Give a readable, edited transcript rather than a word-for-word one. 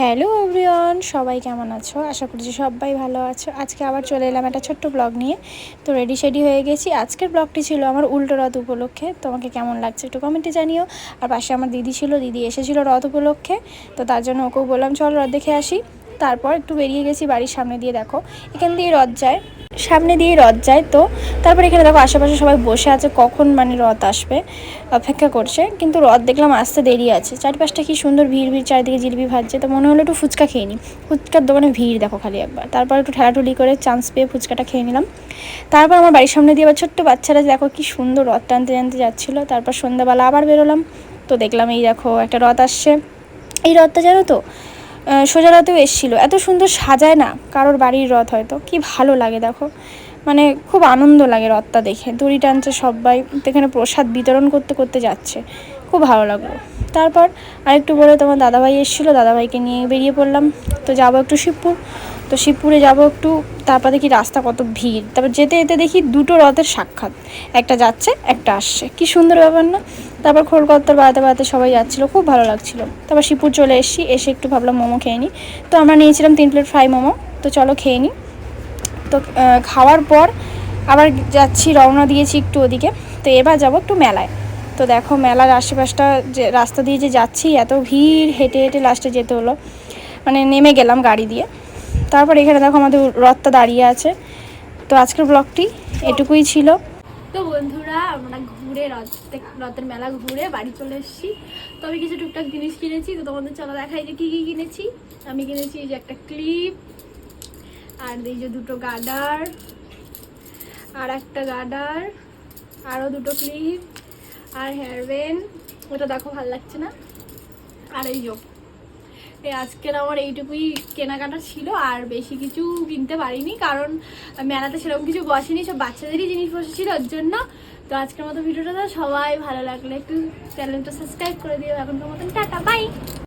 Hello everyone, সবাই কেমন আছো? আশা করছি সবাই ভালো আছো। আজকে আবার চলে এলাম একটা ছোট্ট ব্লগ নিয়ে। তো রেডি হয়ে গেছি। আজকের ব্লগটি ছিল আমার উল্টো রথ উপলক্ষে। তোমাকে কেমন লাগছে একটু কমেন্টে জানিও। আর পাশে আমার দিদি ছিল, দিদি এসেছিলো রথ উপলক্ষে। তো তার জন্য ওকেও বললাম চল রথ দেখে আসি। তারপর একটু বেরিয়ে গেছি বাড়ির সামনে দিয়ে। দেখো এখান দিয়ে রথ যায়, সামনে দিয়ে রথ যায়। তো তারপর এখানে দেখো আশেপাশে সবাই বসে আছে, কখন রথ আসবে অপেক্ষা করছে। কিন্তু রথ দেখলাম আসতে দেরি আছে। চারপাশটা কি সুন্দর ভিড়, চারিদিকে জিলিপি ভাজছে। তো মনে হলো একটু ফুচকা খেয়ে নিই। ফুচকার দোকানে ভিড় দেখো খালি একবার। তারপর একটু ঠেলাঠুলি করে চান্স পেয়ে ফুচকাটা খেয়ে নিলাম। তারপর আমার বাড়ির সামনে দিয়ে আবার ছোট্ট বাচ্চারা দেখো কি সুন্দর রথ টানতে টানতে যাচ্ছিলো। তারপর সন্ধ্যাবেলা আবার বেরোলাম। তো দেখলাম এই দেখো একটা রথ আসছে। এই রথটা জানো তো সোজা রথেও এসেছিলো। এত সুন্দর সাজায় না কারোর বাড়ির রথ, হয়তো কি ভালো লাগে দেখো। খুব আনন্দ লাগে রথটা দেখে। দড়ি টানছে সবাই, এখানে প্রসাদ বিতরণ করতে করতে যাচ্ছে, খুব ভালো লাগলো। তারপর আরেকটু বলে তোমার দাদাভাই এসেছিলো, দাদাভাইকে নিয়ে বেরিয়ে পড়লাম। তো যাবো একটু শিবপুর। তো শিবপুরে যাবো একটু। তারপর দেখি রাস্তা কত ভিড়। তারপর যেতে যেতে দেখি দুটো রথের সাক্ষাৎ, একটা যাচ্ছে একটা আসছে, কি সুন্দর ব্যাপার না। তারপর খোলকত্তর বাড়াতে বাড়াতে সবাই যাচ্ছিলো, খুব ভালো লাগছিলো। তারপর শিবপুর চলে এসেছি, এসে একটু ভাবলাম মোমো খেয়ে নিই। তো আমরা নিয়েছিলাম 3 প্লেট ফ্রাই মোমো। তো চলো খেয়ে নিই। তো খাওয়ার পর আবার যাচ্ছি, রওনা দিয়েছি একটু ওদিকে। তো এবার যাবো একটু মেলায়। তো দেখো মেলার আশেপাশটা যে রাস্তা দিয়ে যে যাচ্ছি, এত ভিড়, হেঁটে হেঁটে লাস্টে যেতে হলো। নেমে গেলাম গাড়ি দিয়ে। তারপর এখানে দেখো আমাদের রথটা দাঁড়িয়ে আছে। তো আজকের ব্লগটি এটুকুই ছিল। তো বন্ধুরা, আমরা ঘুরে রথের মেলা ঘুরে বাড়ি চলে এসেছি। তো আমি কিছু টুকটাক জিনিস কিনেছি। তো তোমাদের চলো দেখাই যে কী কী কিনেছি। আমি কিনেছি এই যে একটা ক্লিপ, আর এই যে দুটো গার্ডার, আর একটা গার্ডার, আরও দুটো ক্লিপ, আর হেয়ারব্যান্ড। ওটা দেখো ভালো লাগছে না। আর এই আজকের আমার এইটুকুই কেনাকাটা ছিল, আর বেশি কিছু কিনতে পারিনি, কারণ মেলাতে সেরকম কিছু বসেনি, সব বাচ্চাদেরই জিনিস বসেছিল ওর জন্য। তো আজকের মতো ভিডিওটা সবাই ভালো লাগলে একটু চ্যানেলটা সাবস্ক্রাইব করে দিও। এখনকার মতন টাটা, বাই।